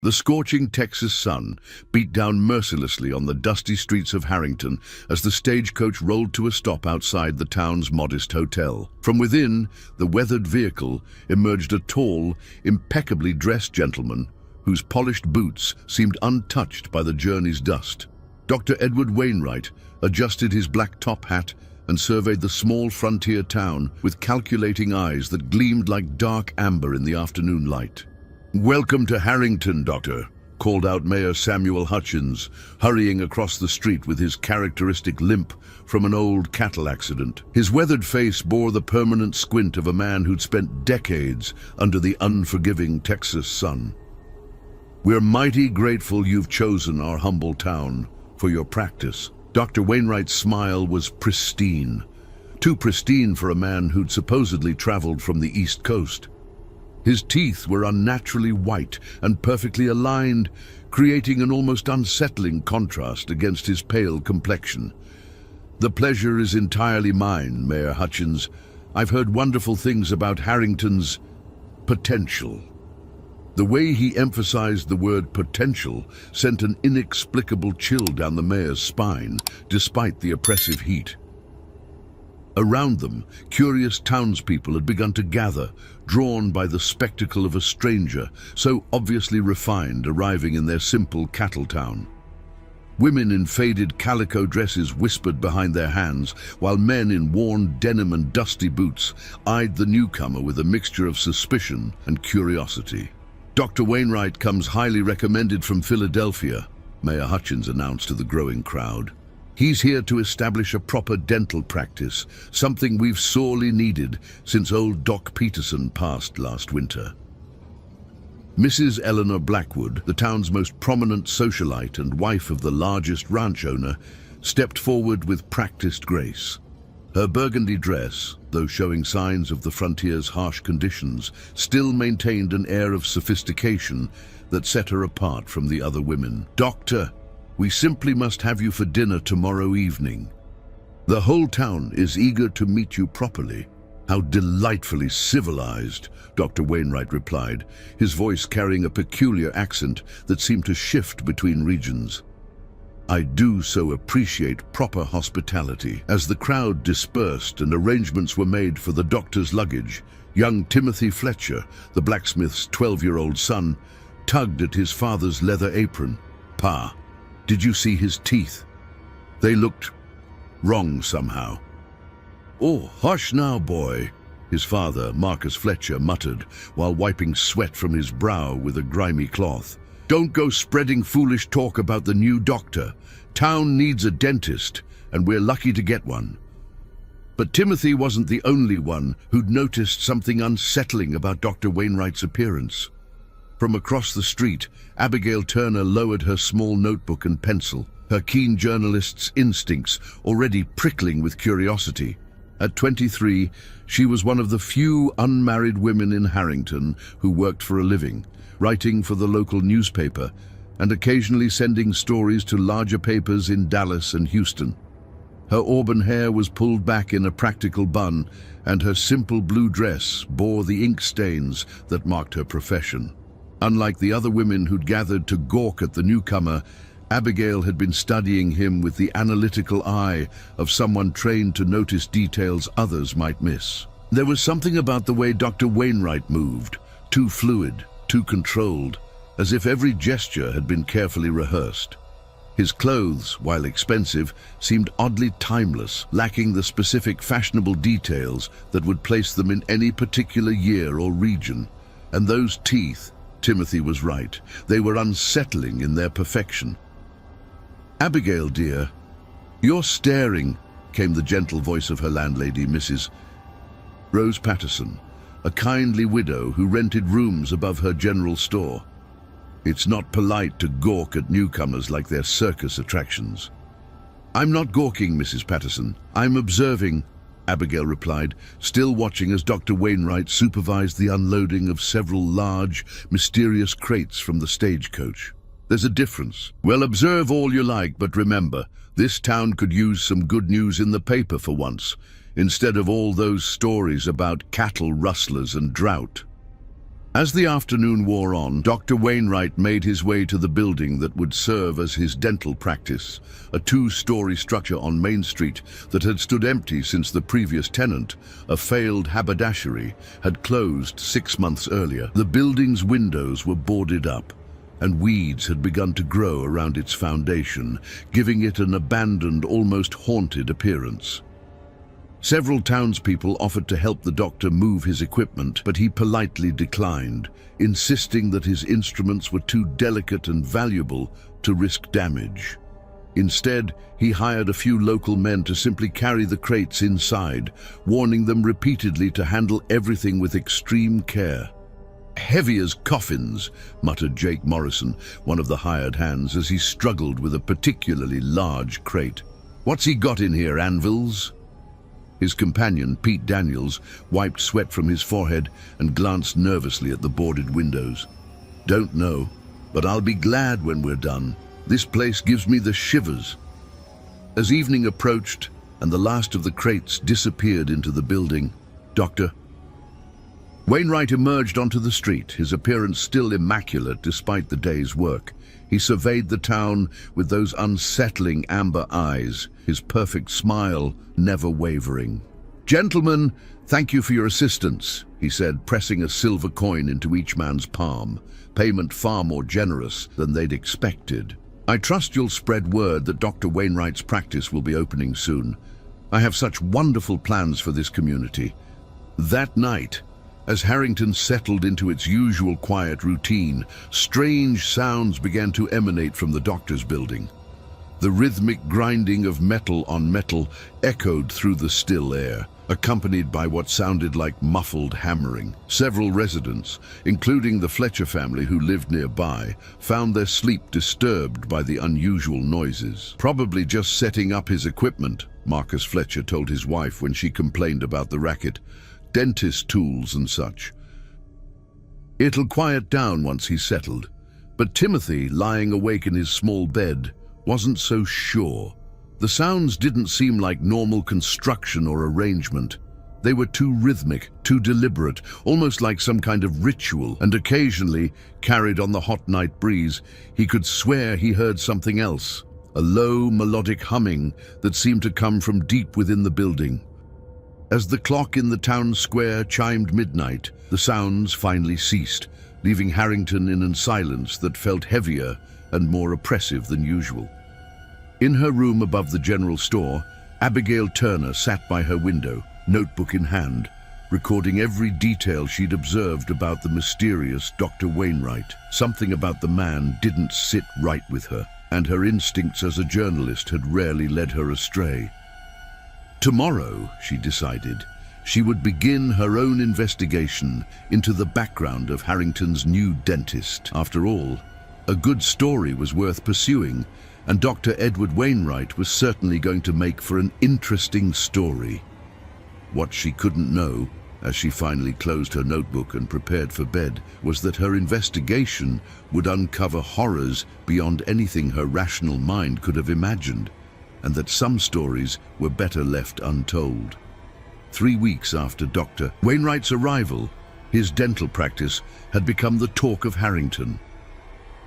The scorching Texas sun beat down mercilessly on the dusty streets of Harrington as the stagecoach rolled to a stop outside the town's modest hotel. From within the weathered vehicle emerged a tall, impeccably dressed gentleman whose polished boots seemed untouched by the journey's dust. Dr. Edward Wainwright adjusted his black top hat and surveyed the small frontier town with calculating eyes that gleamed like dark amber in the afternoon light. "Welcome to Harrington, Doctor," called out Mayor Samuel Hutchins, hurrying across the street with his characteristic limp from an old cattle accident. His weathered face bore the permanent squint of a man who'd spent decades under the unforgiving Texas sun. "We're mighty grateful you've chosen our humble town for your practice." Dr. Wainwright's smile was pristine, too pristine for a man who'd supposedly traveled from the East Coast. His teeth were unnaturally white and perfectly aligned, creating an almost unsettling contrast against his pale complexion. "The pleasure is entirely mine, Mayor Hutchins. I've heard wonderful things about Harrington's potential." The way he emphasized the word potential sent an inexplicable chill down the mayor's spine, despite the oppressive heat. Around them, curious townspeople had begun to gather, drawn by the spectacle of a stranger, so obviously refined, arriving in their simple cattle town. Women in faded calico dresses whispered behind their hands, while men in worn denim and dusty boots eyed the newcomer with a mixture of suspicion and curiosity. "Dr. Wainwright comes highly recommended from Philadelphia," Mayor Hutchins announced to the growing crowd. "He's here to establish a proper dental practice, something we've sorely needed since old Doc Peterson passed last winter." Mrs. Eleanor Blackwood, the town's most prominent socialite and wife of the largest ranch owner, stepped forward with practiced grace. Her burgundy dress, though showing signs of the frontier's harsh conditions, still maintained an air of sophistication that set her apart from the other women. "Doctor, we simply must have you for dinner tomorrow evening. The whole town is eager to meet you properly." "How delightfully civilized," Dr. Wainwright replied, his voice carrying a peculiar accent that seemed to shift between regions. "I do so appreciate proper hospitality." As the crowd dispersed and arrangements were made for the doctor's luggage, young Timothy Fletcher, the blacksmith's 12-year-old son, tugged at his father's leather apron. "Pa, did you see his teeth? They looked wrong somehow." "Oh, hush now, boy," his father, Marcus Fletcher, muttered while wiping sweat from his brow with a grimy cloth. "Don't go spreading foolish talk about the new doctor. Town needs a dentist, and we're lucky to get one." But Timothy wasn't the only one who'd noticed something unsettling about Dr. Wainwright's appearance. From across the street, Abigail Turner lowered her small notebook and pencil, her keen journalist's instincts already prickling with curiosity. At 23, she was one of the few unmarried women in Harrington who worked for a living, writing for the local newspaper and occasionally sending stories to larger papers in Dallas and Houston. Her auburn hair was pulled back in a practical bun, and her simple blue dress bore the ink stains that marked her profession. Unlike the other women who'd gathered to gawk at the newcomer, Abigail had been studying him with the analytical eye of someone trained to notice details others might miss. There was something about the way Dr. Wainwright moved, too fluid, too controlled, as if every gesture had been carefully rehearsed. His clothes, while expensive, seemed oddly timeless, lacking the specific fashionable details that would place them in any particular year or region. And those teeth, Timothy was right, they were unsettling in their perfection. "Abigail, dear, you're staring," came the gentle voice of her landlady, Mrs. Rose Patterson, a kindly widow who rented rooms above her general store. "It's not polite to gawk at newcomers like they're circus attractions." "I'm not gawking, Mrs. Patterson. I'm observing," Abigail replied, still watching as Dr. Wainwright supervised the unloading of several large, mysterious crates from the stagecoach. "There's a difference. Well, observe all you like, but remember, this town could use some good news in the paper for once, instead of all those stories about cattle rustlers and drought." As the afternoon wore on, Dr. Wainwright made his way to the building that would serve as his dental practice, a two-story structure on Main Street that had stood empty since the previous tenant, a failed haberdashery, had closed 6 months earlier. The building's windows were boarded up, and weeds had begun to grow around its foundation, giving it an abandoned, almost haunted appearance. Several townspeople offered to help the doctor move his equipment, but he politely declined, insisting that his instruments were too delicate and valuable to risk damage. Instead, he hired a few local men to simply carry the crates inside, warning them repeatedly to handle everything with extreme care. "Heavy as coffins," muttered Jake Morrison, one of the hired hands, as he struggled with a particularly large crate. "What's he got in here, anvils?" His companion, Pete Daniels, wiped sweat from his forehead and glanced nervously at the boarded windows. "Don't know, but I'll be glad when we're done. This place gives me the shivers." As evening approached and the last of the crates disappeared into the building, Dr. Wainwright emerged onto the street, his appearance still immaculate despite the day's work. He surveyed the town with those unsettling amber eyes, his perfect smile never wavering. "Gentlemen, thank you for your assistance," he said, pressing a silver coin into each man's palm, payment far more generous than they'd expected. "I trust you'll spread word that Dr. Wainwright's practice will be opening soon. I have such wonderful plans for this community." That night, as Harrington settled into its usual quiet routine, strange sounds began to emanate from the doctor's building. The rhythmic grinding of metal on metal echoed through the still air, accompanied by what sounded like muffled hammering. Several residents, including the Fletcher family who lived nearby, found their sleep disturbed by the unusual noises. "Probably just setting up his equipment," Marcus Fletcher told his wife when she complained about the racket. "Dentist tools and such. It'll quiet down once he's settled." But Timothy, lying awake in his small bed, wasn't so sure. The sounds didn't seem like normal construction or arrangement. They were too rhythmic, too deliberate, almost like some kind of ritual, and occasionally, carried on the hot night breeze, he could swear he heard something else, a low, melodic humming that seemed to come from deep within the building. As the clock in the town square chimed midnight, the sounds finally ceased, leaving Harrington in a silence that felt heavier and more oppressive than usual. In her room above the general store, Abigail Turner sat by her window, notebook in hand, recording every detail she'd observed about the mysterious Dr. Wainwright. Something about the man didn't sit right with her, and her instincts as a journalist had rarely led her astray. Tomorrow, she decided, she would begin her own investigation into the background of Harrington's new dentist. After all, a good story was worth pursuing, and Dr. Edward Wainwright was certainly going to make for an interesting story. What she couldn't know, as she finally closed her notebook and prepared for bed, was that her investigation would uncover horrors beyond anything her rational mind could have imagined, and that some stories were better left untold. 3 weeks after Dr. Wainwright's arrival, his dental practice had become the talk of Harrington.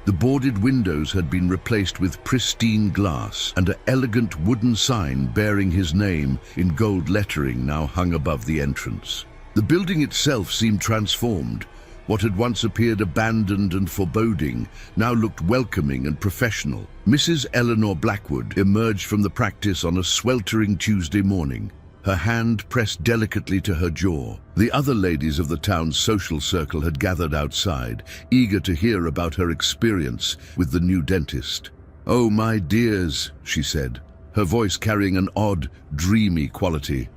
The boarded windows had been replaced with pristine glass, and an elegant wooden sign bearing his name in gold lettering now hung above the entrance. The building itself seemed transformed. What had once appeared abandoned and foreboding now looked welcoming and professional. Mrs. Eleanor Blackwood emerged from the practice on a sweltering Tuesday morning, her hand pressed delicately to her jaw. The other ladies of the town's social circle had gathered outside, eager to hear about her experience with the new dentist. "Oh, my dears," she said, her voice carrying an odd, dreamy quality.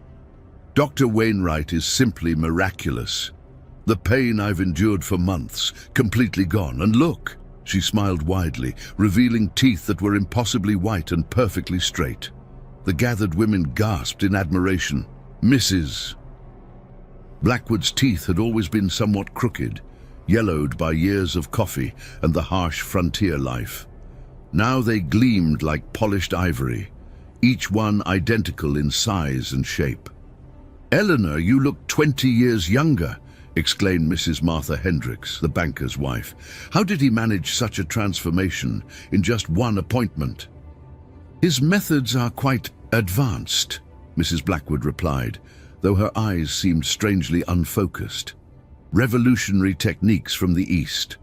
"Dr. Wainwright is simply miraculous. The pain I've endured for months, completely gone. And look," she smiled widely, revealing teeth that were impossibly white and perfectly straight. The gathered women gasped in admiration. "Mrs." Blackwood's teeth had always been somewhat crooked, yellowed by years of coffee and the harsh frontier life. Now they gleamed like polished ivory, each one identical in size and shape. "Eleanor, you look 20 years younger," exclaimed Mrs. Martha Hendricks, the banker's wife. "How did he manage such a transformation in just one appointment?" "His methods are quite advanced," Mrs. Blackwood replied, though her eyes seemed strangely unfocused. "Revolutionary techniques from the East.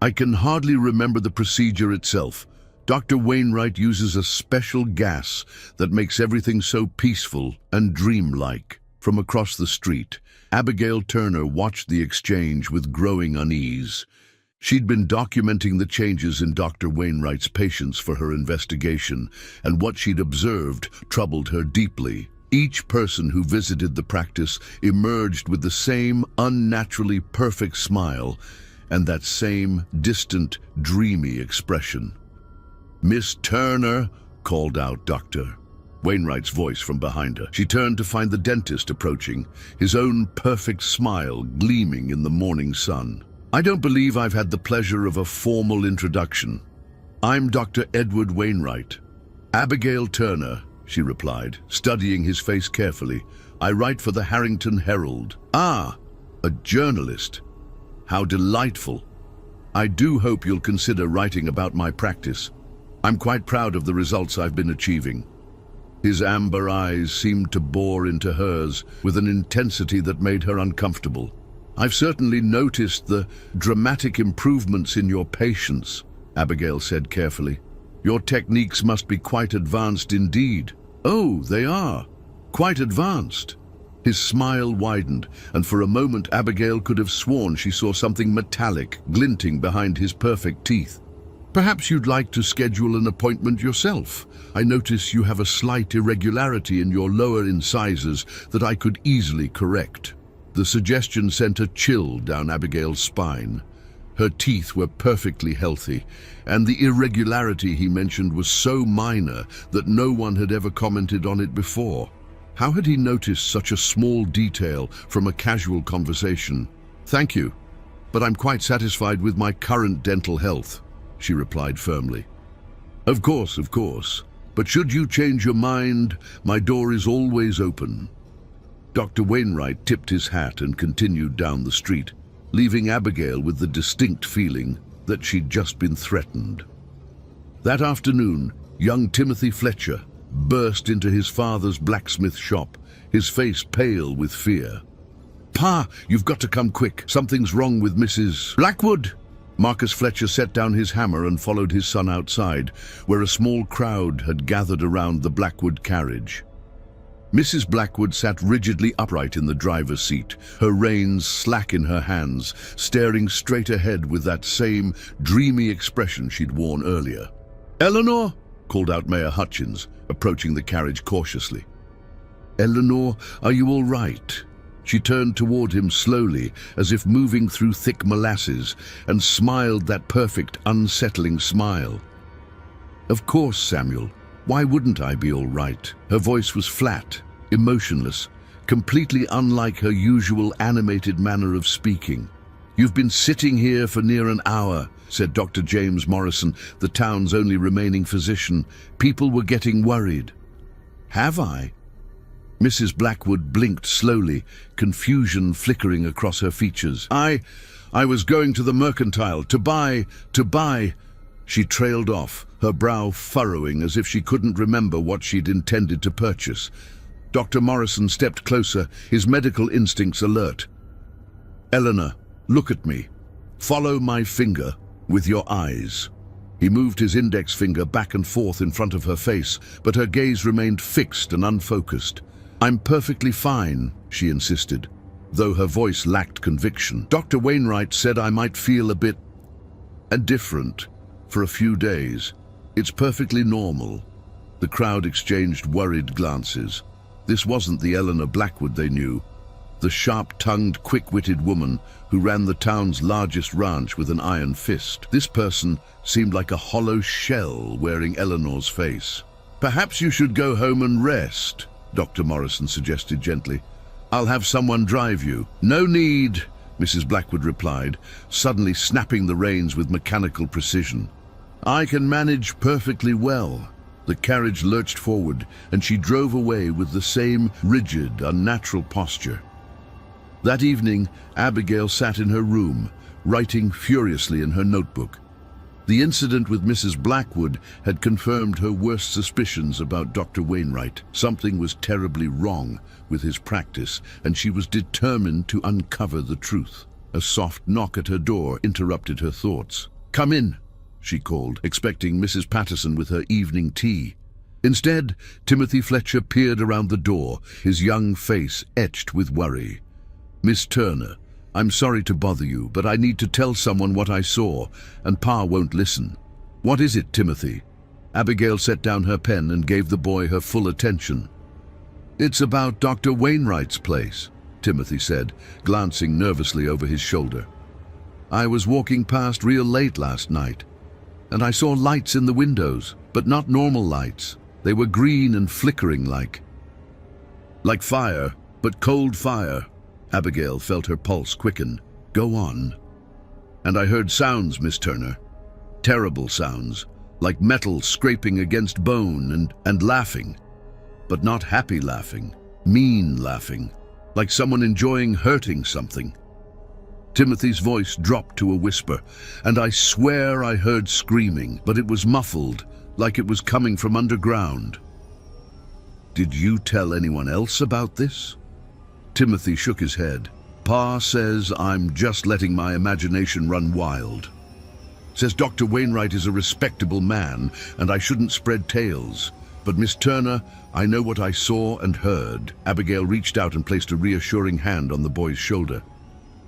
I can hardly remember the procedure itself. Dr. Wainwright uses a special gas that makes everything so peaceful and dreamlike." From across the street, Abigail Turner watched the exchange with growing unease. She'd been documenting the changes in Dr. Wainwright's patients for her investigation, and what she'd observed troubled her deeply. Each person who visited the practice emerged with the same unnaturally perfect smile and that same distant, dreamy expression. "Miss Turner," called out Dr. Wainwright's voice from behind her. She turned to find the dentist approaching, his own perfect smile gleaming in the morning sun. "I don't believe I've had the pleasure of a formal introduction. I'm Dr. Edward Wainwright." "Abigail Turner," she replied, studying his face carefully. "I write for the Harrington Herald." "Ah, a journalist. How delightful. I do hope you'll consider writing about my practice. I'm quite proud of the results I've been achieving." His amber eyes seemed to bore into hers with an intensity that made her uncomfortable. "I've certainly noticed the dramatic improvements in your patients," Abigail said carefully. "Your techniques must be quite advanced indeed." "Oh, they are. Quite advanced." His smile widened, and for a moment Abigail could have sworn she saw something metallic glinting behind his perfect teeth. "Perhaps you'd like to schedule an appointment yourself. I notice you have a slight irregularity in your lower incisors that I could easily correct." The suggestion sent a chill down Abigail's spine. Her teeth were perfectly healthy, and the irregularity he mentioned was so minor that no one had ever commented on it before. How had he noticed such a small detail from a casual conversation? "Thank you, but I'm quite satisfied with my current dental health," she replied firmly. Of course, but should you change your mind, my door is always open." Dr. Wainwright tipped his hat and continued down the street, leaving Abigail with the distinct feeling that she'd just been threatened. That afternoon, young Timothy Fletcher burst into his father's blacksmith shop, his face pale with fear. "Pa, you've got to come quick. Something's wrong with Mrs. Blackwood." Marcus Fletcher set down his hammer and followed his son outside, where a small crowd had gathered around the Blackwood carriage. Mrs. Blackwood sat rigidly upright in the driver's seat, her reins slack in her hands, staring straight ahead with that same dreamy expression she'd worn earlier. "Eleanor," called out Mayor Hutchins, approaching the carriage cautiously. "Eleanor, are you all right?" She turned toward him slowly, as if moving through thick molasses, and smiled that perfect, unsettling smile. "Of course, Samuel. Why wouldn't I be all right?" Her voice was flat, emotionless, completely unlike her usual animated manner of speaking. "You've been sitting here for near an hour," said Dr. James Morrison, the town's only remaining physician. "People were getting worried." "Have I?" Mrs. Blackwood blinked slowly, confusion flickering across her features. I was going to the mercantile to buy. She trailed off, her brow furrowing as if she couldn't remember what she'd intended to purchase. Dr. Morrison stepped closer, his medical instincts alert. "Eleanor, look at me. Follow my finger with your eyes." He moved his index finger back and forth in front of her face, but her gaze remained fixed and unfocused. "I'm perfectly fine," she insisted, though her voice lacked conviction. "Dr. Wainwright said I might feel a bit different for a few days. It's perfectly normal." The crowd exchanged worried glances. This wasn't the Eleanor Blackwood they knew, the sharp-tongued, quick-witted woman who ran the town's largest ranch with an iron fist. This person seemed like a hollow shell wearing Eleanor's face. "Perhaps you should go home and rest," Dr. Morrison suggested gently. "I'll have someone drive you." "No need," Mrs. Blackwood replied, suddenly snapping the reins with mechanical precision. "I can manage perfectly well." The carriage lurched forward, and she drove away with the same rigid, unnatural posture. That evening, Abigail sat in her room, writing furiously in her notebook. The incident with Mrs. Blackwood had confirmed her worst suspicions about Dr. Wainwright. Something was terribly wrong with his practice, and she was determined to uncover the truth. A soft knock at her door interrupted her thoughts. "Come in," she called, expecting Mrs. Patterson with her evening tea. Instead, Timothy Fletcher peered around the door, his young face etched with worry. "Miss Turner, I'm sorry to bother you, but I need to tell someone what I saw, and Pa won't listen." "What is it, Timothy?" Abigail set down her pen and gave the boy her full attention. "It's about Dr. Wainwright's place," Timothy said, glancing nervously over his shoulder. "I was walking past real late last night, and I saw lights in the windows, but not normal lights. They were green and flickering like fire, but cold fire." Abigail felt her pulse quicken. "Go on." "And I heard sounds, Miss Turner. Terrible sounds, like metal scraping against bone and laughing. But not happy laughing, mean laughing, like someone enjoying hurting something." Timothy's voice dropped to a whisper, "And I swear I heard screaming, but it was muffled, like it was coming from underground." "Did you tell anyone else about this?" Timothy shook his head. "Pa says I'm just letting my imagination run wild. Says Dr. Wainwright is a respectable man and I shouldn't spread tales. But Miss Turner, I know what I saw and heard." Abigail reached out and placed a reassuring hand on the boy's shoulder.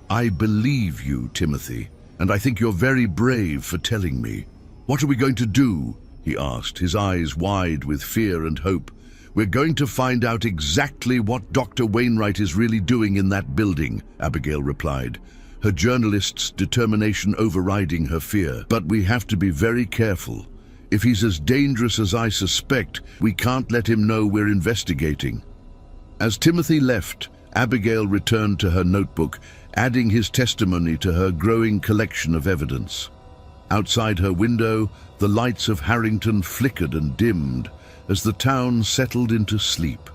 "I believe you, Timothy, and I think you're very brave for telling me. What are we going to do?" he asked, his eyes wide with fear and hope. "We're going to find out exactly what Dr. Wainwright is really doing in that building," Abigail replied, her journalist's determination overriding her fear. "But we have to be very careful. If he's as dangerous as I suspect, we can't let him know we're investigating." As Timothy left, Abigail returned to her notebook, adding his testimony to her growing collection of evidence. Outside her window, the lights of Harrington flickered and dimmed as the town settled into sleep.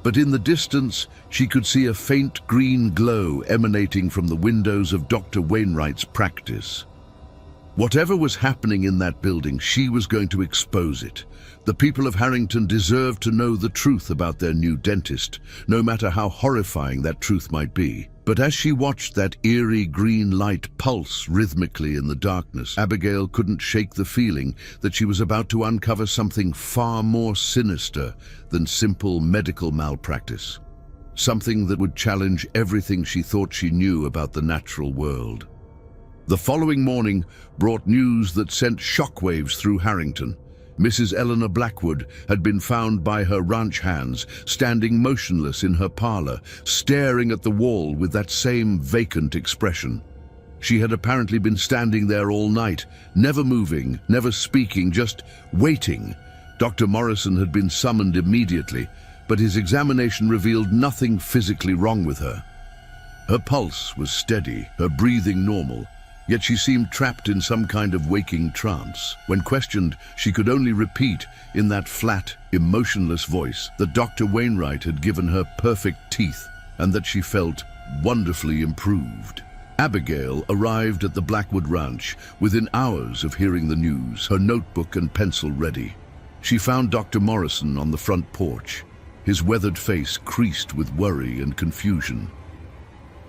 But in the distance, she could see a faint green glow emanating from the windows of Dr. Wainwright's practice. Whatever was happening in that building, she was going to expose it. The people of Harrington deserved to know the truth about their new dentist, no matter how horrifying that truth might be. But as she watched that eerie green light pulse rhythmically in the darkness, Abigail couldn't shake the feeling that she was about to uncover something far more sinister than simple medical malpractice. Something that would challenge everything she thought she knew about the natural world. The following morning brought news that sent shockwaves through Harrington. Mrs. Eleanor Blackwood had been found by her ranch hands, standing motionless in her parlor, staring at the wall with that same vacant expression. She had apparently been standing there all night, never moving, never speaking, just waiting. Dr. Morrison had been summoned immediately, but his examination revealed nothing physically wrong with her. Her pulse was steady, her breathing normal, yet she seemed trapped in some kind of waking trance. When questioned, she could only repeat in that flat, emotionless voice that Dr. Wainwright had given her perfect teeth and that she felt wonderfully improved. Abigail arrived at the Blackwood Ranch within hours of hearing the news, her notebook and pencil ready. She found Dr. Morrison on the front porch, his weathered face creased with worry and confusion.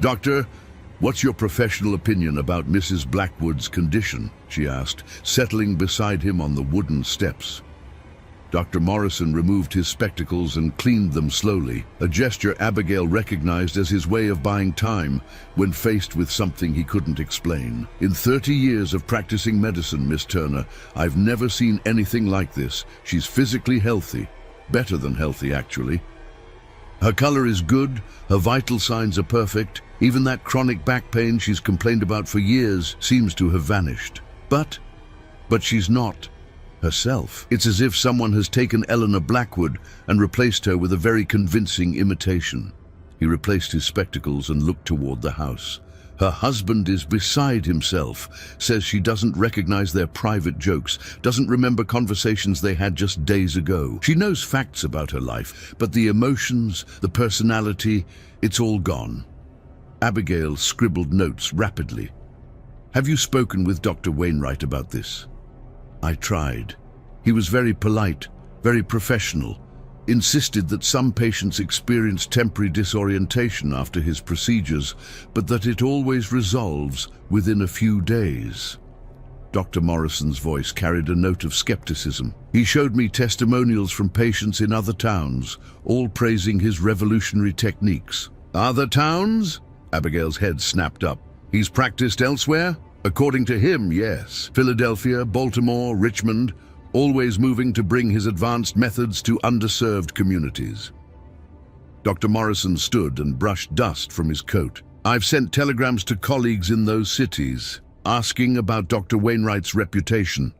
"Doctor, what's your professional opinion about Mrs. Blackwood's condition?" she asked, settling beside him on the wooden steps. Dr. Morrison removed his spectacles and cleaned them slowly, a gesture Abigail recognized as his way of buying time when faced with something he couldn't explain. "In 30 years of practicing medicine, Miss Turner, I've never seen anything like this. She's physically healthy, better than healthy actually. Her color is good, her vital signs are perfect. Even that chronic back pain she's complained about for years seems to have vanished. But she's not herself. It's as if someone has taken Eleanor Blackwood and replaced her with a very convincing imitation." He replaced his spectacles and looked toward the house. "Her husband is beside himself, says she doesn't recognize their private jokes, doesn't remember conversations they had just days ago. She knows facts about her life, but the emotions, the personality, it's all gone. Abigail scribbled notes rapidly. "Have you spoken with Dr. Wainwright about this?" "I tried. He was very polite, very professional, insisted that some patients experience temporary disorientation after his procedures, but that it always resolves within a few days." Dr. Morrison's voice carried a note of skepticism. "He showed me testimonials from patients in other towns, all praising his revolutionary techniques." "Other towns?" Abigail's head snapped up. "He's practiced elsewhere?" "According to him, yes. Philadelphia, Baltimore, Richmond, always moving to bring his advanced methods to underserved communities." Dr. Morrison stood and brushed dust from his coat. "I've sent telegrams to colleagues in those cities, asking about Dr. Wainwright's reputation.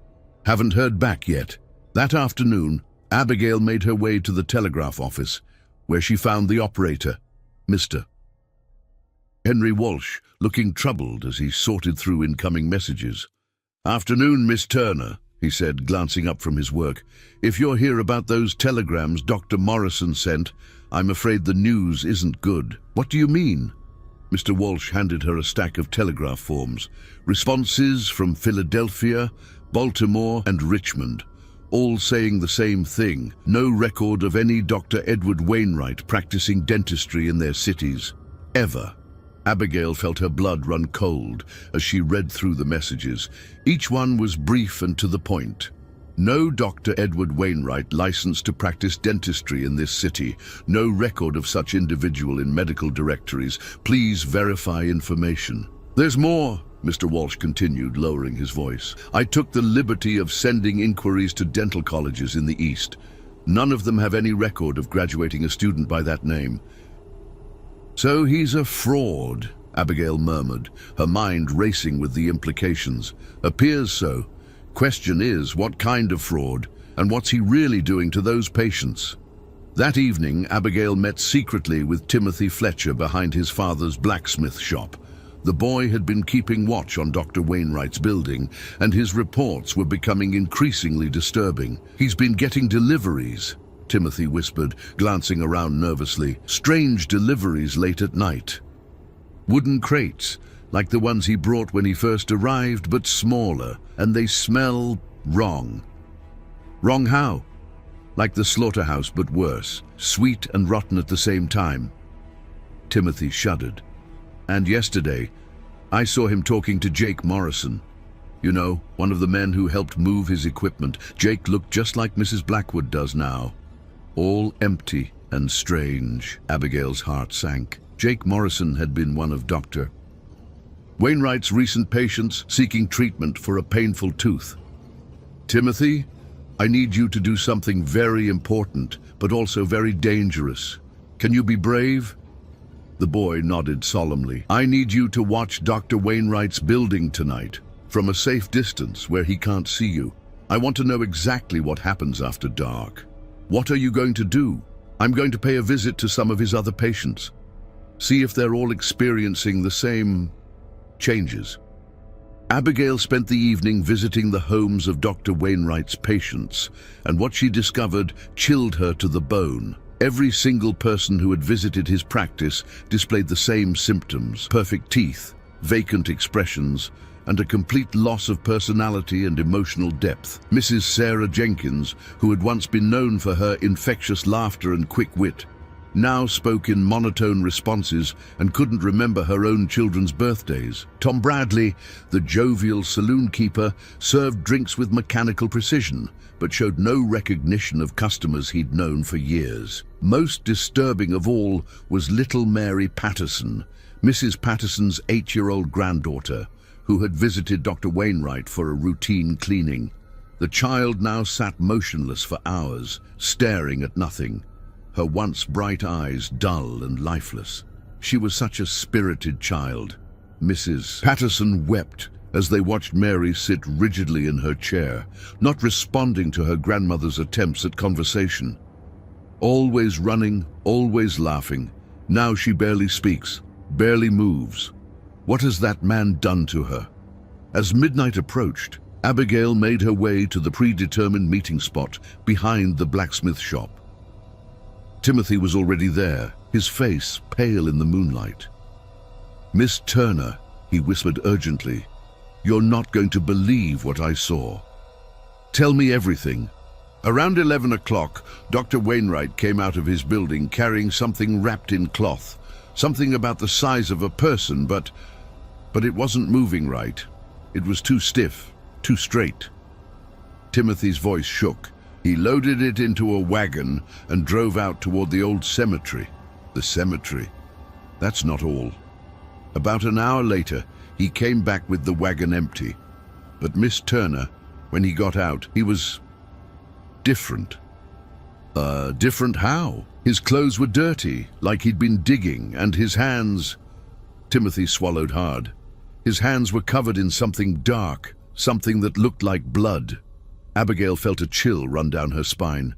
Haven't heard back yet." That afternoon, Abigail made her way to the telegraph office, where she found the operator, Mr. Henry Walsh, looking troubled as he sorted through incoming messages. "Afternoon, Miss Turner," he said, glancing up from his work. "If you're here about those telegrams Dr. Morrison sent, I'm afraid the news isn't good." "What do you mean?" Mr. Walsh handed her a stack of telegraph forms. "Responses from Philadelphia, Baltimore, and Richmond, all saying the same thing. No record of any Dr. Edward Wainwright practicing dentistry in their cities. Ever." Abigail felt her blood run cold as she read through the messages. Each one was brief and to the point. "No Dr. Edward Wainwright licensed to practice dentistry in this city. No record of such individual in medical directories. Please verify information." "There's more," Mr. Walsh continued, lowering his voice. "I took the liberty of sending inquiries to dental colleges in the East. None of them have any record of graduating a student by that name." "So he's a fraud," Abigail murmured, her mind racing with the implications. "Appears so. Question is, what kind of fraud, and what's he really doing to those patients?" That evening, Abigail met secretly with Timothy Fletcher behind his father's blacksmith shop. The boy had been keeping watch on Dr. Wainwright's building, and his reports were becoming increasingly disturbing. "He's been getting deliveries," Timothy whispered, glancing around nervously. "Strange deliveries late at night. Wooden crates, like the ones he brought when he first arrived, but smaller, and they smell wrong." "Wrong how?" "Like the slaughterhouse, but worse. Sweet and rotten at the same time." Timothy shuddered. "And yesterday, I saw him talking to Jake Morrison. You know, one of the men who helped move his equipment. Jake looked just like Mrs. Blackwood does now. All empty and strange." Abigail's heart sank. Jake Morrison had been one of Dr. Wainwright's recent patients seeking treatment for a painful tooth. "Timothy, I need you to do something very important, but also very dangerous. Can you be brave?" The boy nodded solemnly. "I need you to watch Dr. Wainwright's building tonight, from a safe distance where he can't see you. I want to know exactly what happens after dark." "What are you going to do?" "I'm going to pay a visit to some of his other patients. See if they're all experiencing the same changes." Abigail spent the evening visiting the homes of Dr. Wainwright's patients, and what she discovered chilled her to the bone. Every single person who had visited his practice displayed the same symptoms: perfect teeth, vacant expressions, and a complete loss of personality and emotional depth. Mrs. Sarah Jenkins, who had once been known for her infectious laughter and quick wit, now spoke in monotone responses and couldn't remember her own children's birthdays. Tom Bradley, the jovial saloon keeper, served drinks with mechanical precision, but showed no recognition of customers he'd known for years. Most disturbing of all was little Mary Patterson, Mrs. Patterson's 8-year-old granddaughter, who had visited Dr. Wainwright for a routine cleaning. The child now sat motionless for hours, staring at nothing, her once bright eyes dull and lifeless. She was such a spirited child. Mrs. Patterson wept as they watched Mary sit rigidly in her chair, not responding to her grandmother's attempts at conversation. Always running, always laughing. Now she barely speaks, barely moves. What has that man done to her? As midnight approached, Abigail made her way to the predetermined meeting spot behind the blacksmith shop. Timothy was already there, his face pale in the moonlight. "Miss Turner," he whispered urgently, "you're not going to believe what I saw. Tell me everything." Around 11 o'clock, Dr. Wainwright came out of his building carrying something wrapped in cloth, something about the size of a person, but it wasn't moving right. It was too stiff, too straight. Timothy's voice shook. He loaded it into a wagon and drove out toward the old cemetery. The cemetery. That's not all. About an hour later, he came back with the wagon empty. But Miss Turner, when he got out, he was different. Different how? His clothes were dirty, like he'd been digging, and his hands... Timothy swallowed hard. His hands were covered in something dark, something that looked like blood. Abigail felt a chill run down her spine.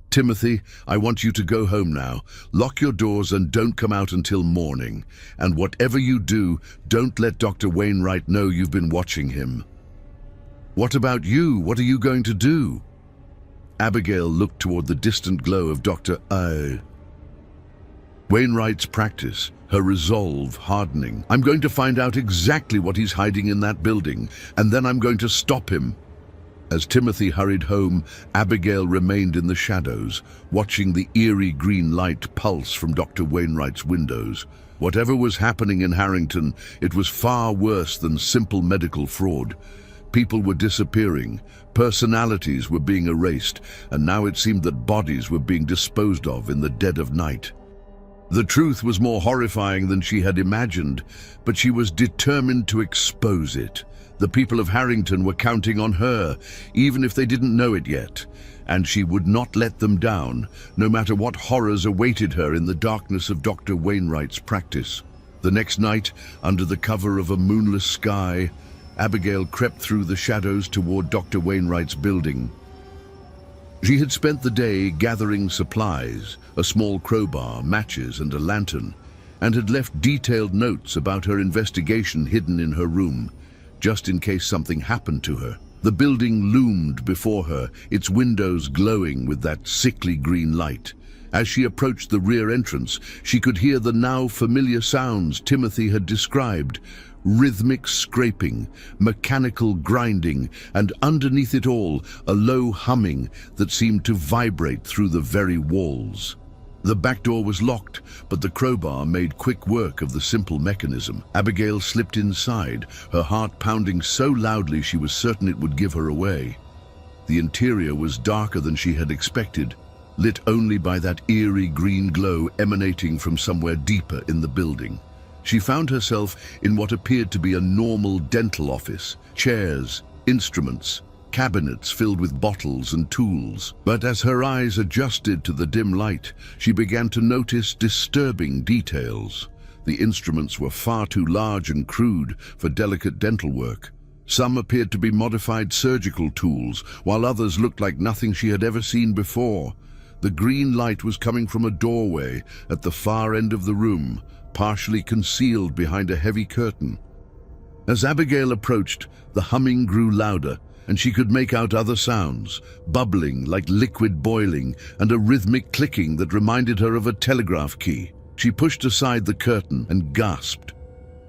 "Timothy, I want you to go home now. Lock your doors and don't come out until morning. And whatever you do, don't let Dr. Wainwright know you've been watching him." "What about you? What are you going to do?" Abigail looked toward the distant glow of Dr. Wainwright's practice, her resolve hardening. "I'm going to find out exactly what he's hiding in that building, and then I'm going to stop him." As Timothy hurried home, Abigail remained in the shadows, watching the eerie green light pulse from Dr. Wainwright's windows. Whatever was happening in Harrington, it was far worse than simple medical fraud. People were disappearing, personalities were being erased, and now it seemed that bodies were being disposed of in the dead of night. The truth was more horrifying than she had imagined, but she was determined to expose it. The people of Harrington were counting on her, even if they didn't know it yet, and she would not let them down, no matter what horrors awaited her in the darkness of Dr. Wainwright's practice. The next night, under the cover of a moonless sky, Abigail crept through the shadows toward Dr. Wainwright's building. She had spent the day gathering supplies, a small crowbar, matches, and a lantern, and had left detailed notes about her investigation hidden in her room, just in case something happened to her. The building loomed before her, its windows glowing with that sickly green light. As she approached the rear entrance, she could hear the now familiar sounds Timothy had described: rhythmic scraping, mechanical grinding, and underneath it all, a low humming that seemed to vibrate through the very walls. The back door was locked, but the crowbar made quick work of the simple mechanism. Abigail slipped inside, her heart pounding so loudly she was certain it would give her away. The interior was darker than she had expected, lit only by that eerie green glow emanating from somewhere deeper in the building. She found herself in what appeared to be a normal dental office: chairs, instruments, cabinets filled with bottles and tools. But as her eyes adjusted to the dim light, she began to notice disturbing details. The instruments were far too large and crude for delicate dental work. Some appeared to be modified surgical tools, while others looked like nothing she had ever seen before. The green light was coming from a doorway at the far end of the room, partially concealed behind a heavy curtain. As Abigail approached, the humming grew louder, and she could make out other sounds, bubbling like liquid boiling, and a rhythmic clicking that reminded her of a telegraph key. She pushed aside the curtain and gasped.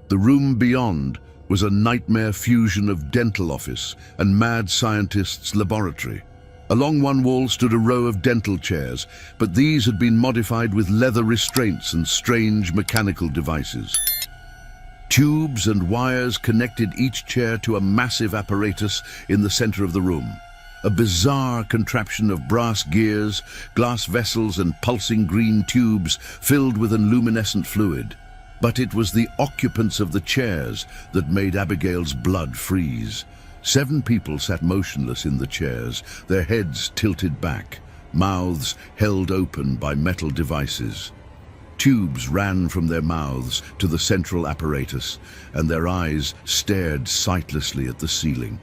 The room beyond was a nightmare fusion of dental office and mad scientist's laboratory. Along one wall stood a row of dental chairs, but these had been modified with leather restraints and strange mechanical devices. Tubes and wires connected each chair to a massive apparatus in the center of the room. A bizarre contraption of brass gears, glass vessels, and pulsing green tubes filled with a luminescent fluid. But it was the occupants of the chairs that made Abigail's blood freeze. 7 people sat motionless in the chairs, their heads tilted back, mouths held open by metal devices. Tubes ran from their mouths to the central apparatus, and their eyes stared sightlessly at the ceiling.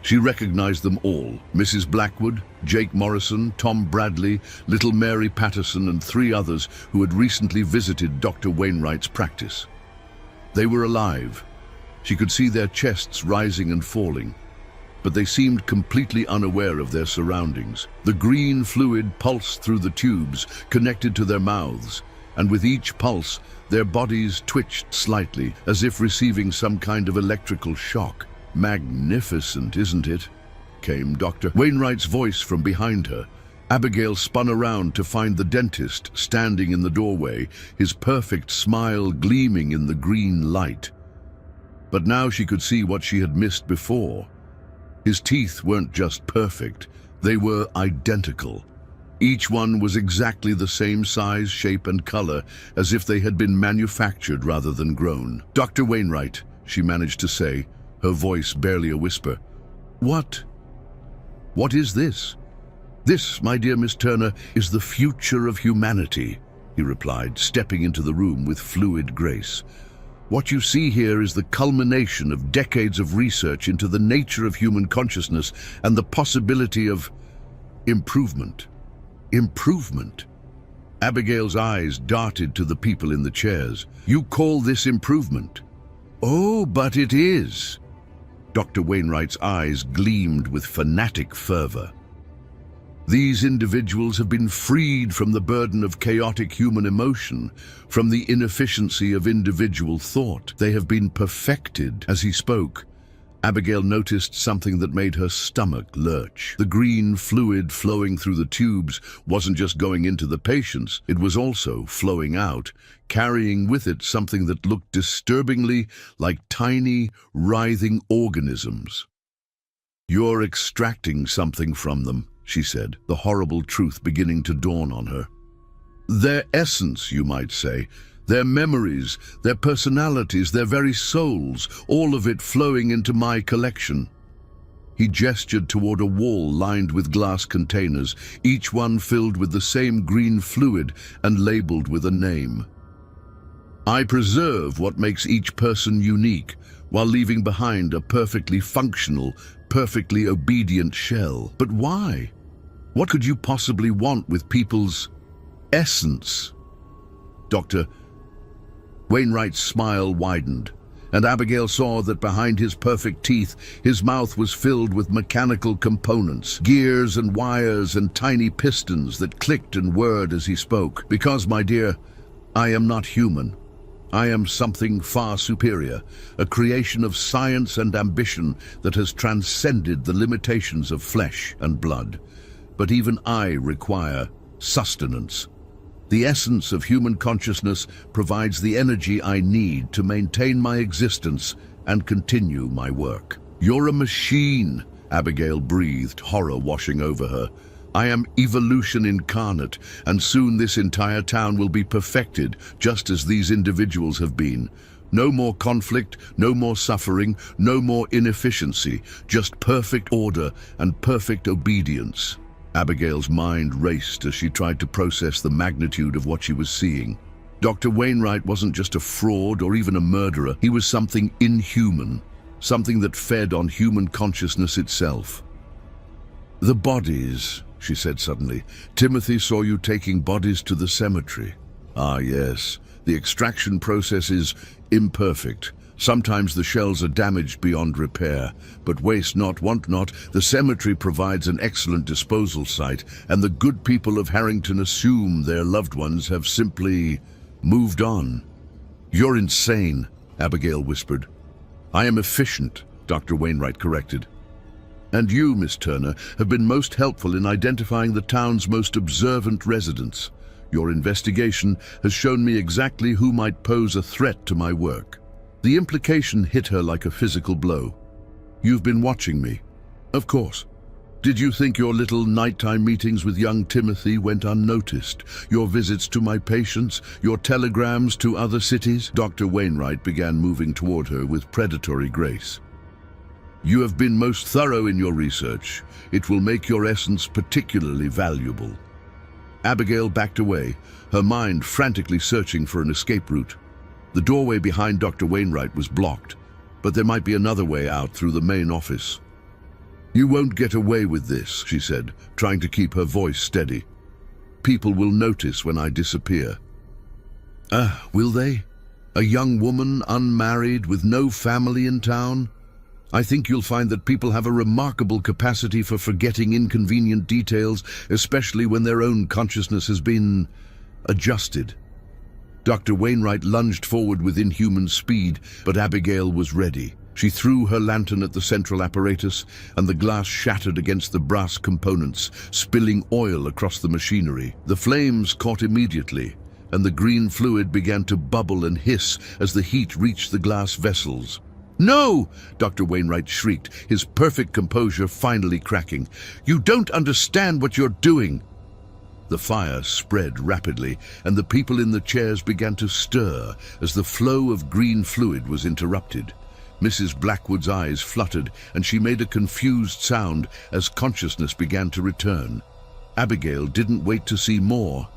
She recognized them all: Mrs. Blackwood, Jake Morrison, Tom Bradley, little Mary Patterson, and 3 others who had recently visited Dr. Wainwright's practice. They were alive. She could see their chests rising and falling, but they seemed completely unaware of their surroundings. The green fluid pulsed through the tubes, connected to their mouths. and with each pulse, their bodies twitched slightly, as if receiving some kind of electrical shock. "Magnificent, isn't it?" came Dr. Wainwright's voice from behind her. Abigail spun around to find the dentist standing in the doorway, his perfect smile gleaming in the green light. But now she could see what she had missed before. His teeth weren't just perfect, they were identical. Each one was exactly the same size, shape, and color, as if they had been manufactured rather than grown. "Dr. Wainwright," she managed to say, her voice barely a whisper. What is this?" "This, my dear Miss Turner, is the future of humanity," he replied, stepping into the room with fluid grace. "What you see here is the culmination of decades of research into the nature of human consciousness and the possibility of improvement." Improvement? Abigail's eyes darted to the people in the chairs. "You call this improvement?" "Oh, but it is." Dr. Wainwright's eyes gleamed with fanatic fervor. "These individuals have been freed from the burden of chaotic human emotion, from the inefficiency of individual thought. They have been perfected." As he spoke, Abigail noticed something that made her stomach lurch. The green fluid flowing through the tubes wasn't just going into the patients, it was also flowing out, carrying with it something that looked disturbingly like tiny, writhing organisms. "You're extracting something from them," she said, the horrible truth beginning to dawn on her. "Their essence, you might say. Their memories, their personalities, their very souls, all of it flowing into my collection." He gestured toward a wall lined with glass containers, each one filled with the same green fluid and labeled with a name. "I preserve what makes each person unique, while leaving behind a perfectly functional, perfectly obedient shell." "But why? What could you possibly want with people's essence?" Dr. Wainwright's smile widened, and Abigail saw that behind his perfect teeth, his mouth was filled with mechanical components, gears and wires and tiny pistons that clicked and whirred as he spoke. "Because, my dear, I am not human. I am something far superior, a creation of science and ambition that has transcended the limitations of flesh and blood. But even I require sustenance. The essence of human consciousness provides the energy I need to maintain my existence and continue my work." "You're a machine," Abigail breathed, horror washing over her. "I am evolution incarnate, and soon this entire town will be perfected, just as these individuals have been. No more conflict, no more suffering, no more inefficiency, just perfect order and perfect obedience." Abigail's mind raced as she tried to process the magnitude of what she was seeing. Dr. Wainwright wasn't just a fraud or even a murderer. He was something inhuman, something that fed on human consciousness itself. "The bodies," she said suddenly. "Timothy saw you taking bodies to the cemetery." "Ah, yes. The extraction process is imperfect. Sometimes the shells are damaged beyond repair, but waste not, want not. The cemetery provides an excellent disposal site, and the good people of Harrington assume their loved ones have simply moved on." "You're insane," Abigail whispered. "I am efficient," Dr. Wainwright corrected. "And you, Miss Turner, have been most helpful in identifying the town's most observant residents. Your investigation has shown me exactly who might pose a threat to my work." The implication hit her like a physical blow. "You've been watching me." "Of course. Did you think your little nighttime meetings with young Timothy went unnoticed? Your visits to my patients, your telegrams to other cities?" Dr. Wainwright began moving toward her with predatory grace. "You have been most thorough in your research. It will make your essence particularly valuable." Abigail backed away, her mind frantically searching for an escape route. The doorway behind Dr. Wainwright was blocked, but there might be another way out through the main office. "You won't get away with this," she said, trying to keep her voice steady. "People will notice when I disappear." Will they? A young woman, unmarried, with no family in town? I think you'll find that people have a remarkable capacity for forgetting inconvenient details, especially when their own consciousness has been adjusted. Dr. Wainwright lunged forward with inhuman speed, but Abigail was ready. She threw her lantern at the central apparatus, and the glass shattered against the brass components, spilling oil across the machinery. The flames caught immediately, and the green fluid began to bubble and hiss as the heat reached the glass vessels. "No!" Dr. Wainwright shrieked, his perfect composure finally cracking. "You don't understand what you're doing!" The fire spread rapidly, and the people in the chairs began to stir as the flow of green fluid was interrupted. Mrs. Blackwood's eyes fluttered, and she made a confused sound as consciousness began to return. Abigail didn't wait to see more.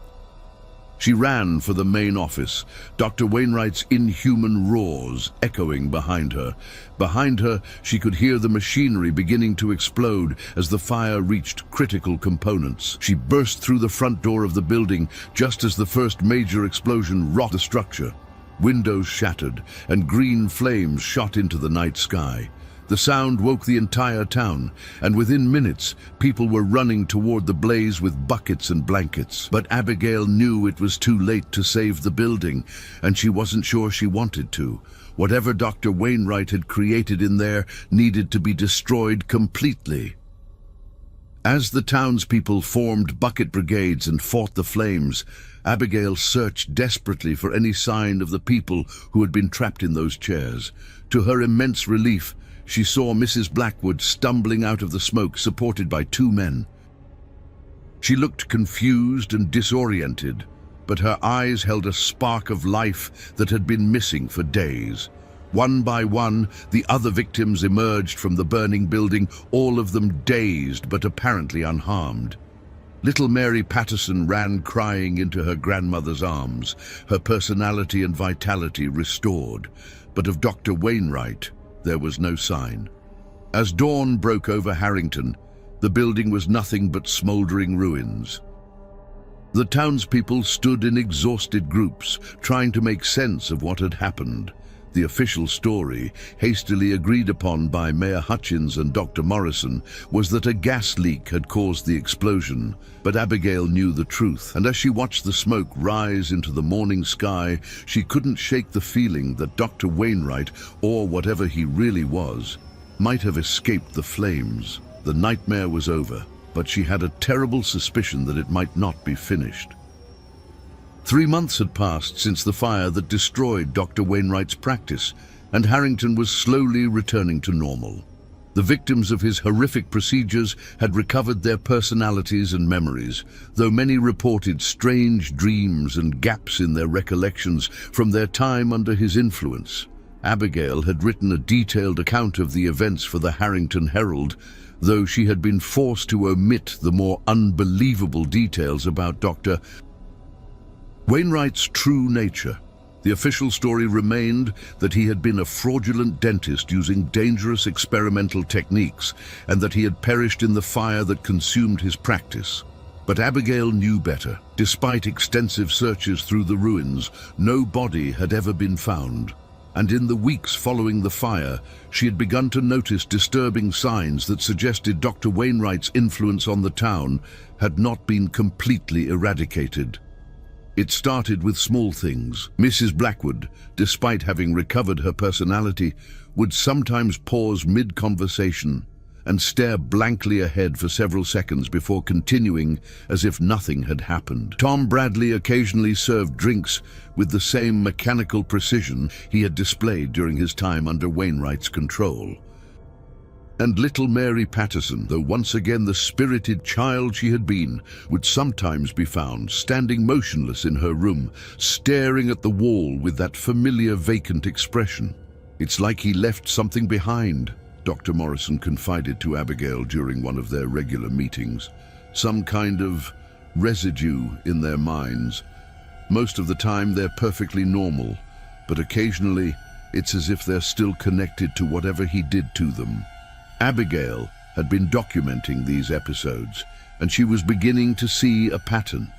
She ran for the main office, Dr. Wainwright's inhuman roars echoing behind her. Behind her, she could hear the machinery beginning to explode as the fire reached critical components. She burst through the front door of the building just as the first major explosion rocked the structure. Windows shattered, and green flames shot into the night sky. The sound woke the entire town, and within minutes, people were running toward the blaze with buckets and blankets. But Abigail knew it was too late to save the building, and she wasn't sure she wanted to. Whatever Dr. Wainwright had created in there needed to be destroyed completely. As the townspeople formed bucket brigades and fought the flames, Abigail searched desperately for any sign of the people who had been trapped in those chairs. To her immense relief, she saw Mrs. Blackwood stumbling out of the smoke, supported by two men. She looked confused and disoriented, but her eyes held a spark of life that had been missing for days. One by one, the other victims emerged from the burning building, all of them dazed but apparently unharmed. Little Mary Patterson ran crying into her grandmother's arms, her personality and vitality restored. But of Dr. Wainwright, there was no sign. As dawn broke over Harrington, the building was nothing but smoldering ruins. The townspeople stood in exhausted groups, trying to make sense of what had happened. The official story, hastily agreed upon by Mayor Hutchins and Dr. Morrison, was that a gas leak had caused the explosion. But Abigail knew the truth, and as she watched the smoke rise into the morning sky, she couldn't shake the feeling that Dr. Wainwright, or whatever he really was, might have escaped the flames. The nightmare was over, but she had a terrible suspicion that it might not be finished. 3 months had passed since the fire that destroyed Dr. Wainwright's practice, and Harrington was slowly returning to normal. The victims of his horrific procedures had recovered their personalities and memories, though many reported strange dreams and gaps in their recollections from their time under his influence. Abigail had written a detailed account of the events for the Harrington Herald, though she had been forced to omit the more unbelievable details about Dr. Wainwright's true nature. The official story remained that he had been a fraudulent dentist using dangerous experimental techniques, and that he had perished in the fire that consumed his practice. But Abigail knew better. Despite extensive searches through the ruins, no body had ever been found. And in the weeks following the fire, she had begun to notice disturbing signs that suggested Dr. Wainwright's influence on the town had not been completely eradicated. It started with small things. Mrs. Blackwood, despite having recovered her personality, would sometimes pause mid-conversation and stare blankly ahead for several seconds before continuing as if nothing had happened. Tom Bradley occasionally served drinks with the same mechanical precision he had displayed during his time under Wainwright's control. And little Mary Patterson, though once again the spirited child she had been, would sometimes be found standing motionless in her room, staring at the wall with that familiar vacant expression. "It's like he left something behind," Dr. Morrison confided to Abigail during one of their regular meetings. "Some kind of residue in their minds. Most of the time they're perfectly normal, but occasionally it's as if they're still connected to whatever he did to them." Abigail had been documenting these episodes, and she was beginning to see a pattern.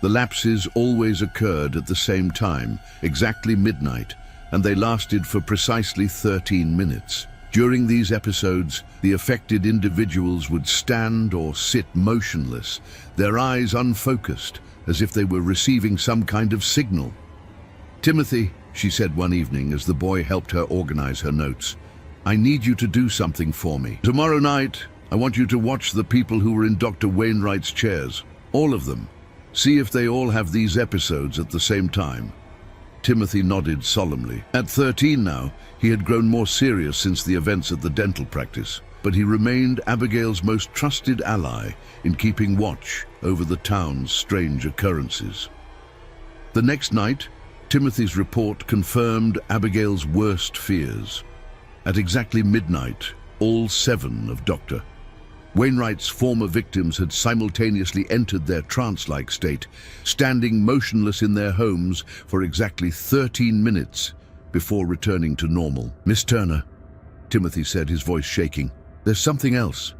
The lapses always occurred at the same time, exactly midnight, and they lasted for precisely 13 minutes. During these episodes, the affected individuals would stand or sit motionless, their eyes unfocused, as if they were receiving some kind of signal. "Timothy," she said one evening as the boy helped her organize her notes, "I need you to do something for me. Tomorrow night, I want you to watch the people who were in Dr. Wainwright's chairs. All of them. See if they all have these episodes at the same time." Timothy nodded solemnly. At 13 now, he had grown more serious since the events at the dental practice, but he remained Abigail's most trusted ally in keeping watch over the town's strange occurrences. The next night, Timothy's report confirmed Abigail's worst fears. At exactly midnight, all 7 of Dr. Wainwright's former victims had simultaneously entered their trance-like state, standing motionless in their homes for exactly 13 minutes before returning to normal. "Miss Turner," Timothy said, his voice shaking, "there's something else.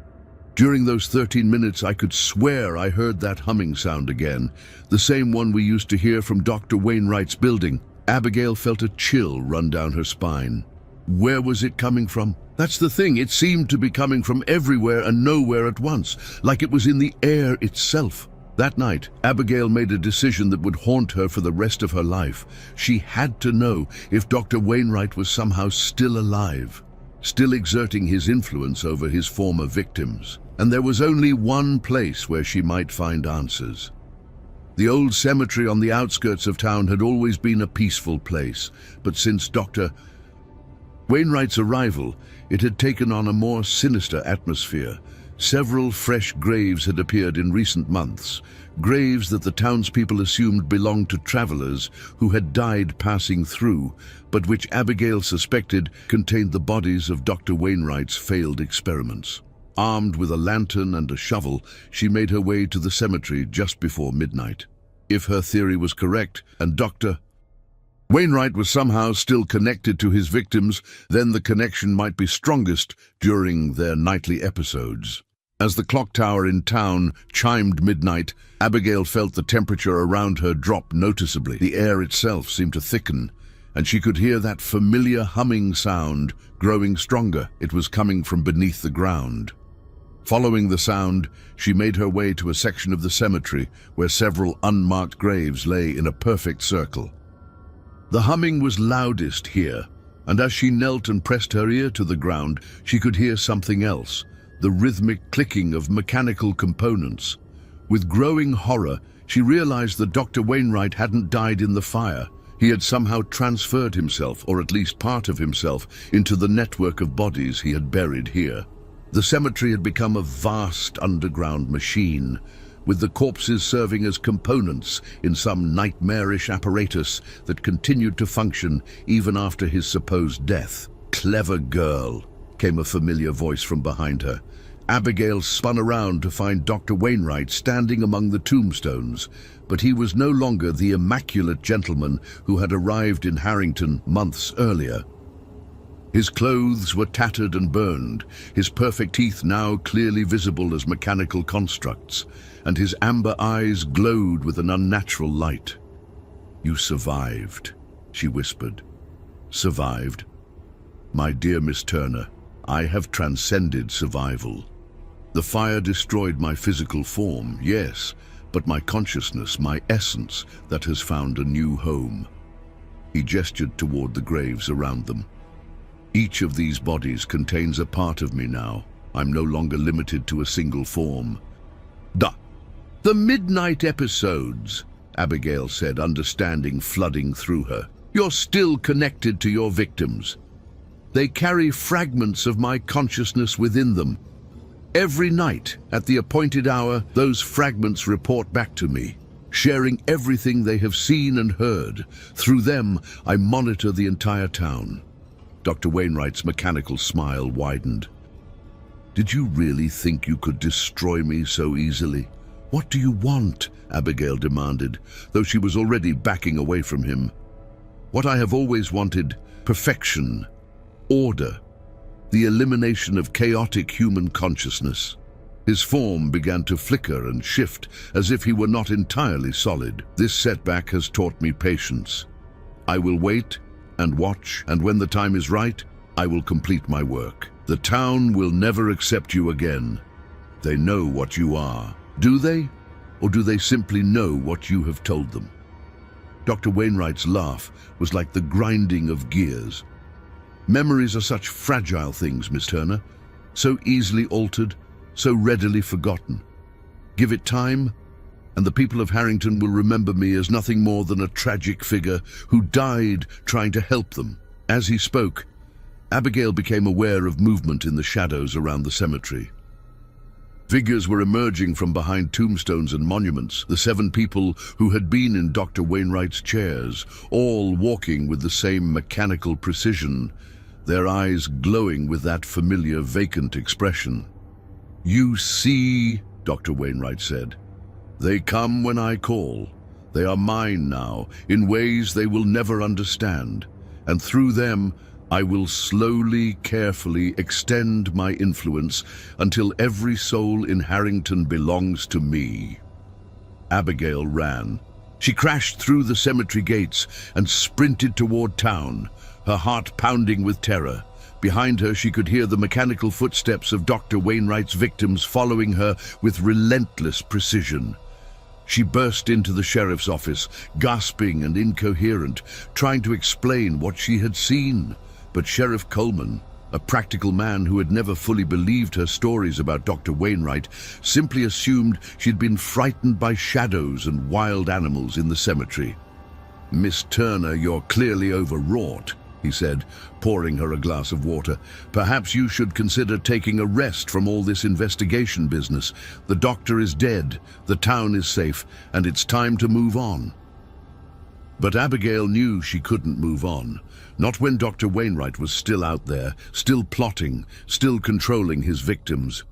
During those 13 minutes, I could swear I heard that humming sound again, the same one we used to hear from Dr. Wainwright's building." Abigail felt a chill run down her spine. Where was it coming from? That's the thing, it seemed to be coming from everywhere and nowhere at once, like it was in the air itself. That night, Abigail made a decision that would haunt her for the rest of her life. She had to know if Dr. Wainwright was somehow still alive, still exerting his influence over his former victims. And there was only one place where she might find answers. The old cemetery on the outskirts of town had always been a peaceful place, but since Dr. Wainwright's arrival, it had taken on a more sinister atmosphere. Several fresh graves had appeared in recent months, graves that the townspeople assumed belonged to travelers who had died passing through, but which Abigail suspected contained the bodies of Dr. Wainwright's failed experiments. Armed with a lantern and a shovel, she made her way to the cemetery just before midnight. If her theory was correct, and Dr. Wainwright was somehow still connected to his victims, then the connection might be strongest during their nightly episodes. As the clock tower in town chimed midnight, Abigail felt the temperature around her drop noticeably. The air itself seemed to thicken, and she could hear that familiar humming sound growing stronger. It was coming from beneath the ground. Following the sound, she made her way to a section of the cemetery where several unmarked graves lay in a perfect circle. The humming was loudest here, and as she knelt and pressed her ear to the ground, she could hear something else, the rhythmic clicking of mechanical components. With growing horror, she realized that Dr. Wainwright hadn't died in the fire. He had somehow transferred himself, or at least part of himself, into the network of bodies he had buried here. The cemetery had become a vast underground machine, with the corpses serving as components in some nightmarish apparatus that continued to function even after his supposed death. "Clever girl," came a familiar voice from behind her. Abigail spun around to find Dr. Wainwright standing among the tombstones, but he was no longer the immaculate gentleman who had arrived in Harrington months earlier. His clothes were tattered and burned, his perfect teeth now clearly visible as mechanical constructs, and his amber eyes glowed with an unnatural light. "You survived," she whispered. "Survived? My dear Miss Turner, I have transcended survival. The fire destroyed my physical form, yes, but my consciousness, my essence, that has found a new home." He gestured toward the graves around them. "Each of these bodies contains a part of me now. I'm no longer limited to a single form." The midnight episodes," Abigail said, understanding flooding through her. "You're still connected to your victims. They carry fragments of my consciousness within them. Every night, at the appointed hour, those fragments report back to me, sharing everything they have seen and heard. Through them, I monitor the entire town." Dr. Wainwright's mechanical smile widened. "Did you really think you could destroy me so easily?" "What do you want?" Abigail demanded, though she was already backing away from him. "What I have always wanted: perfection, order, the elimination of chaotic human consciousness." His form began to flicker and shift, as if he were not entirely solid. "This setback has taught me patience. I will wait and watch, and when the time is right, I will complete my work. The town will never accept you again. They know what you are. Do they? Or do they simply know what you have told them?" Dr. Wainwright's laugh was like the grinding of gears. Memories are such fragile things, Miss Turner, so easily altered, so readily forgotten. Give it time, and the people of Harrington will remember me as nothing more than a tragic figure who died trying to help them. As he spoke, Abigail became aware of movement in the shadows around the cemetery. Figures were emerging from behind tombstones and monuments, the 7 people who had been in Dr. Wainwright's chairs, all walking with the same mechanical precision, their eyes glowing with that familiar vacant expression. "You see," Dr. Wainwright said, "they come when I call. They are mine now, in ways they will never understand, and through them I will slowly, carefully extend my influence until every soul in Harrington belongs to me." Abigail ran. She crashed through the cemetery gates and sprinted toward town, her heart pounding with terror. Behind her, she could hear the mechanical footsteps of Dr. Wainwright's victims following her with relentless precision. She burst into the sheriff's office, gasping and incoherent, trying to explain what she had seen. But Sheriff Coleman, a practical man who had never fully believed her stories about Dr. Wainwright, simply assumed she'd been frightened by shadows and wild animals in the cemetery. "Miss Turner, you're clearly overwrought," he said, pouring her a glass of water. "Perhaps you should consider taking a rest from all this investigation business. The doctor is dead, the town is safe, and it's time to move on." But Abigail knew she couldn't move on. Not when Dr. Wainwright was still out there, still plotting, still controlling his victims.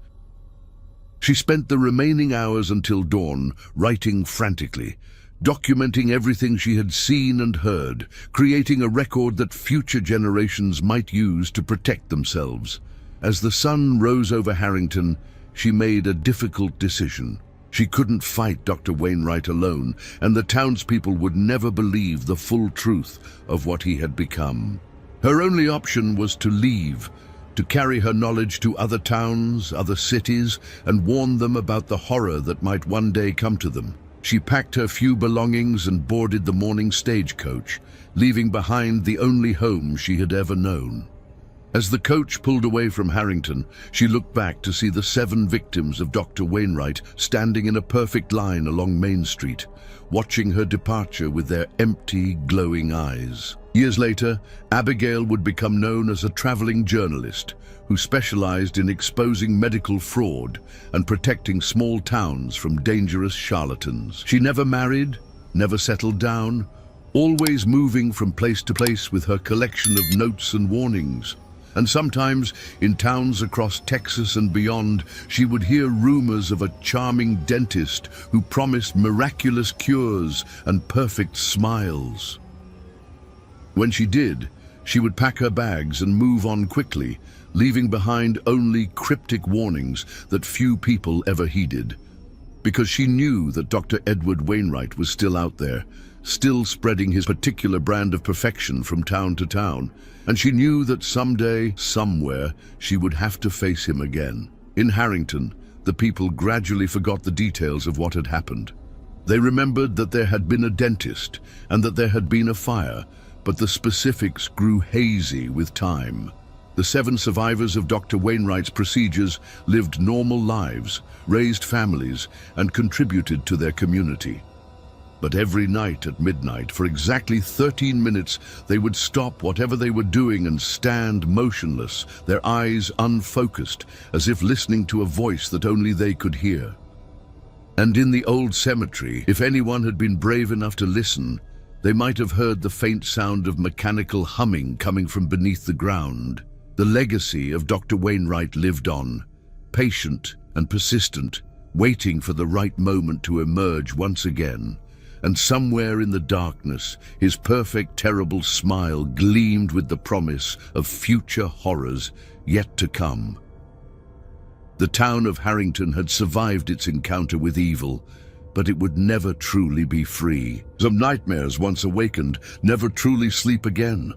She spent the remaining hours until dawn, writing frantically, documenting everything she had seen and heard, creating a record that future generations might use to protect themselves. As the sun rose over Harrington, she made a difficult decision. She couldn't fight Dr. Wainwright alone, and the townspeople would never believe the full truth of what he had become. Her only option was to leave, to carry her knowledge to other towns, other cities, and warn them about the horror that might one day come to them. She packed her few belongings and boarded the morning stagecoach, leaving behind the only home she had ever known. As the coach pulled away from Harrington, she looked back to see the 7 victims of Dr. Wainwright standing in a perfect line along Main Street, watching her departure with their empty, glowing eyes. Years later, Abigail would become known as a traveling journalist who specialized in exposing medical fraud and protecting small towns from dangerous charlatans. She never married, never settled down, always moving from place to place with her collection of notes and warnings. And sometimes, in towns across Texas and beyond, she would hear rumors of a charming dentist who promised miraculous cures and perfect smiles. When she did, she would pack her bags and move on quickly, leaving behind only cryptic warnings that few people ever heeded. Because she knew that Dr. Edward Wainwright was still out there, still spreading his particular brand of perfection from town to town, and she knew that someday, somewhere, she would have to face him again. In Harrington, the people gradually forgot the details of what had happened. They remembered that there had been a dentist and that there had been a fire, but the specifics grew hazy with time. The 7 survivors of Dr. Wainwright's procedures lived normal lives, raised families, and contributed to their community. But every night at midnight, for exactly 13 minutes, they would stop whatever they were doing and stand motionless, their eyes unfocused, as if listening to a voice that only they could hear. And in the old cemetery, if anyone had been brave enough to listen, they might have heard the faint sound of mechanical humming coming from beneath the ground. The legacy of Dr. Wainwright lived on, patient and persistent, waiting for the right moment to emerge once again. And somewhere in the darkness, his perfect, terrible smile gleamed with the promise of future horrors yet to come. The town of Harrington had survived its encounter with evil, but it would never truly be free. Some nightmares, once awakened, never truly sleep again.